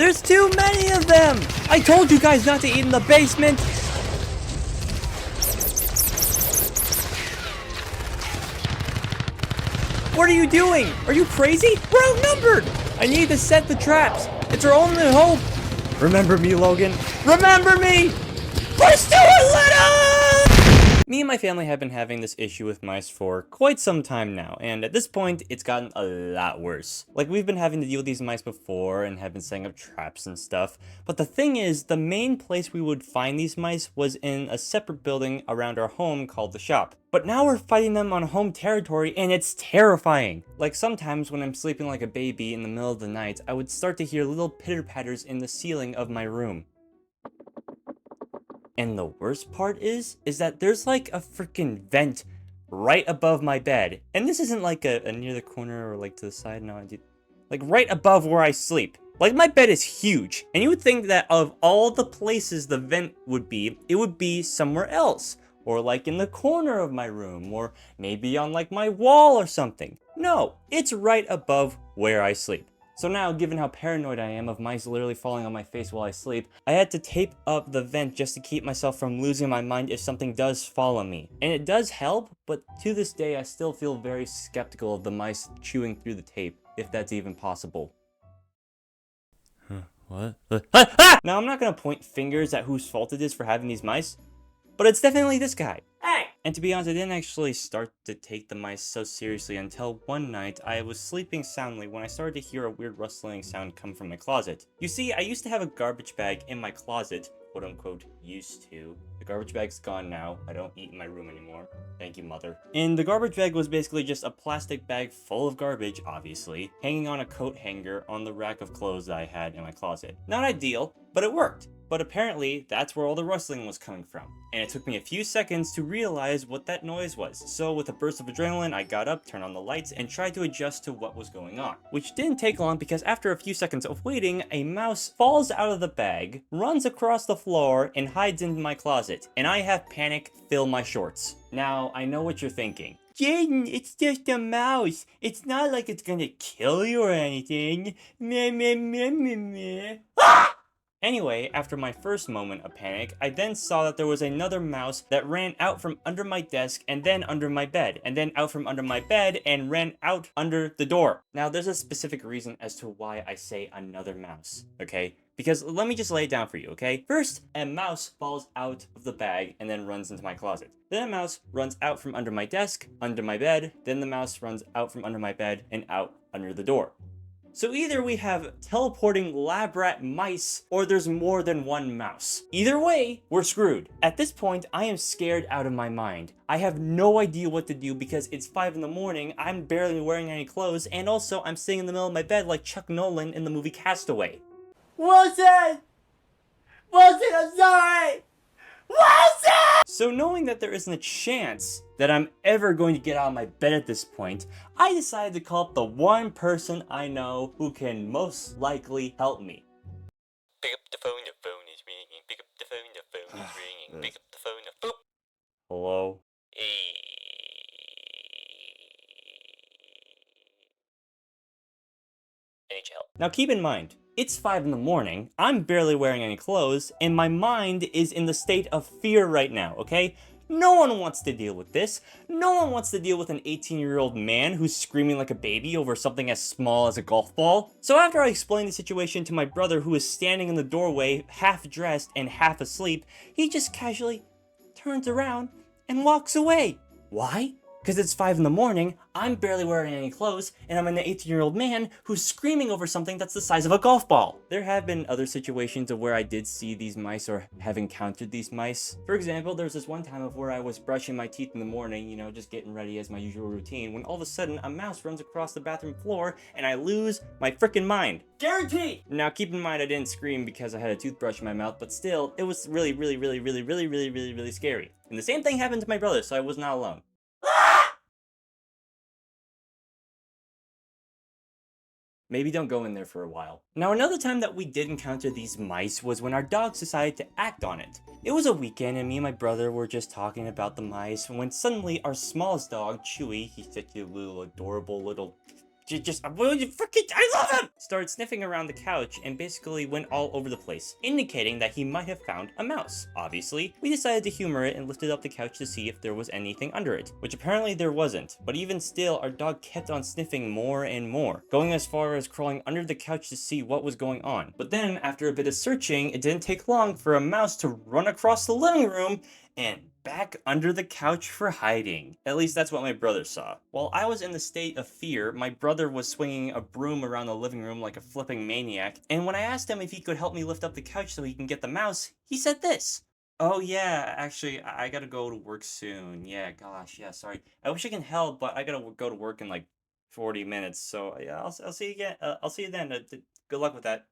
There's too many of them! I told you guys not to eat in the basement! What are you doing? Are you crazy? We're outnumbered! I need to set the traps. It's our only hope. Remember me, Logan. Remember me! Push to it, let us! Me and my family have been having this issue with mice for quite some time now, and at this point, it's gotten a lot worse. Like, we've been having to deal with these mice before and have been setting up traps and stuff, but the thing is, the main place we would find these mice was in a separate building around our home called the shop. But now we're fighting them on home territory, and it's terrifying. Like, sometimes when I'm sleeping like a baby in the middle of the night, I would start to hear little pitter-patters in the ceiling of my room. And the worst part is that there's like a freaking vent right above my bed. And this isn't like a near the corner or like to the side, no, like right above where I sleep. Like, my bed is huge, and you would think that of all the places the vent would be, it would be somewhere else. Or like in the corner of my room, or maybe on like my wall or something. No, it's right above where I sleep. So now, given how paranoid I am of mice literally falling on my face while I sleep, I had to tape up the vent just to keep myself from losing my mind if something does fall on me. And it does help, but to this day I still feel very skeptical of the mice chewing through the tape, if that's even possible. What? Now, I'm not gonna point fingers at whose fault it is for having these mice, but it's definitely this guy. Hey! And to be honest, I didn't actually start to take the mice so seriously until one night I was sleeping soundly when I started to hear a weird rustling sound come from my closet. You see, I used to have a garbage bag in my closet, quote unquote, used to. The garbage bag's gone now. I don't eat in my room anymore. Thank you, mother. And the garbage bag was basically just a plastic bag full of garbage, obviously, hanging on a coat hanger on the rack of clothes that I had in my closet. Not ideal, but it worked. But apparently, that's where all the rustling was coming from. And it took me a few seconds to realize what that noise was. So with a burst of adrenaline, I got up, turned on the lights, and tried to adjust to what was going on. Which didn't take long because after a few seconds of waiting, a mouse falls out of the bag, runs across the floor, and hides in my closet. And I have panic fill my shorts. Now, I know what you're thinking. Jaden, it's just a mouse. It's not like it's gonna kill you or anything. Meh, meh, meh, meh, meh. Ah! Anyway, after my first moment of panic, I then saw that there was another mouse that ran out from under my desk and then under my bed, and then out from under my bed and ran out under the door. Now, there's a specific reason as to why I say another mouse, okay? Because let me just lay it down for you, okay? First, a mouse falls out of the bag and then runs into my closet. Then a mouse runs out from under my desk, under my bed, then the mouse runs out from under my bed and out under the door. So either we have teleporting lab rat mice, or there's more than one mouse. Either way, we're screwed. At this point, I am scared out of my mind. I have no idea what to do because it's 5 in the morning, I'm barely wearing any clothes, and also I'm sitting in the middle of my bed like Chuck Nolan in the movie Castaway. Wilson! Wilson, I'm sorry! Wilson! So knowing that there isn't a chance that I'm ever going to get out of my bed at this point, I decided to call up the one person I know who can most likely help me. Pick up the phone is ringing. Pick up the phone is ringing. Pick up the phone, boop. Hello? NHL. Now keep in mind, it's 5 in the morning, I'm barely wearing any clothes, and my mind is in the state of fear right now, okay? No one wants to deal with this. No one wants to deal with an 18-year-old man who's screaming like a baby over something as small as a golf ball. So after I explained the situation to my brother who is standing in the doorway, half dressed and half asleep, he just casually turns around and walks away. Why? Because it's 5 in the morning, I'm barely wearing any clothes, and I'm an 18-year-old man who's screaming over something that's the size of a golf ball. There have been other situations of where I did see these mice or have encountered these mice. For example, there's this one time of where I was brushing my teeth in the morning, you know, just getting ready as my usual routine, when all of a sudden a mouse runs across the bathroom floor and I lose my frickin' mind. Guaranteed! Now keep in mind I didn't scream because I had a toothbrush in my mouth, but still, it was really scary. And the same thing happened to my brother, so I was not alone. Maybe don't go in there for a while. Now, another time that we did encounter these mice was when our dogs decided to act on it. It was a weekend and me and my brother were just talking about the mice when suddenly our smallest dog, Chewy, he's such a little adorable little I love him! Started sniffing around the couch and basically went all over the place, indicating that he might have found a mouse. Obviously, we decided to humor it and lifted up the couch to see if there was anything under it, which apparently there wasn't. But even still, our dog kept on sniffing more and more, going as far as crawling under the couch to see what was going on. But then, after a bit of searching, it didn't take long for a mouse to run across the living room and back under the couch for hiding. At least that's what my brother saw. While I was in the state of fear, my brother was swinging a broom around the living room like a flipping maniac, and when I asked him if he could help me lift up the couch so he can get the mouse, he said this. Oh yeah, actually, I gotta go to work soon. Yeah, gosh, yeah, sorry. I wish I can help, but I gotta go to work in like 40 minutes, so yeah, I'll see you again. I'll see you then. Good luck with that.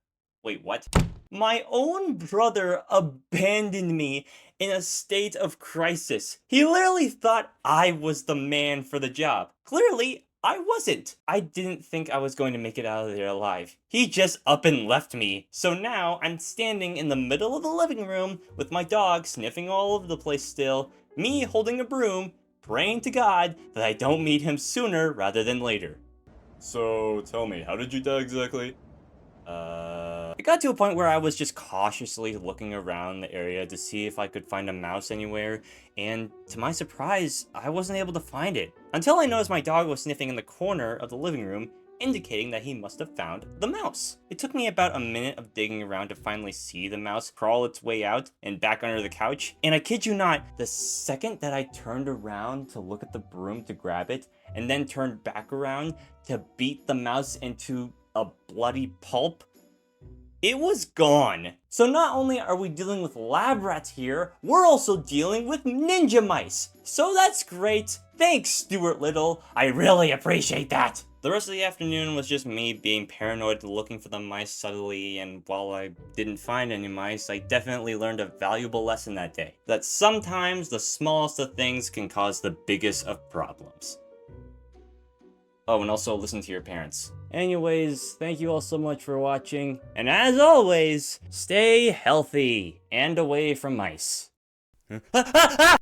Wait, what? My own brother abandoned me in a state of crisis. He literally thought I was the man for the job. Clearly, I wasn't. I didn't think I was going to make it out of there alive. He just up and left me. So now I'm standing in the middle of the living room with my dog sniffing all over the place still, me holding a broom, praying to God that I don't meet him sooner rather than later. So, tell me, how did you die exactly? It got to a point where I was just cautiously looking around the area to see if I could find a mouse anywhere, and to my surprise, I wasn't able to find it. Until I noticed my dog was sniffing in the corner of the living room, indicating that he must have found the mouse. It took me about a minute of digging around to finally see the mouse crawl its way out and back under the couch, and I kid you not, the second that I turned around to look at the broom to grab it, and then turned back around to beat the mouse into a bloody pulp, it was gone. So not only are we dealing with lab rats here, we're also dealing with ninja mice. So that's great. Thanks, Stuart Little. I really appreciate that. The rest of the afternoon was just me being paranoid looking for the mice subtly, and while I didn't find any mice, I definitely learned a valuable lesson that day. That sometimes the smallest of things can cause the biggest of problems. Oh, and also listen to your parents. Anyways, thank you all so much for watching, and as always, stay healthy and away from mice.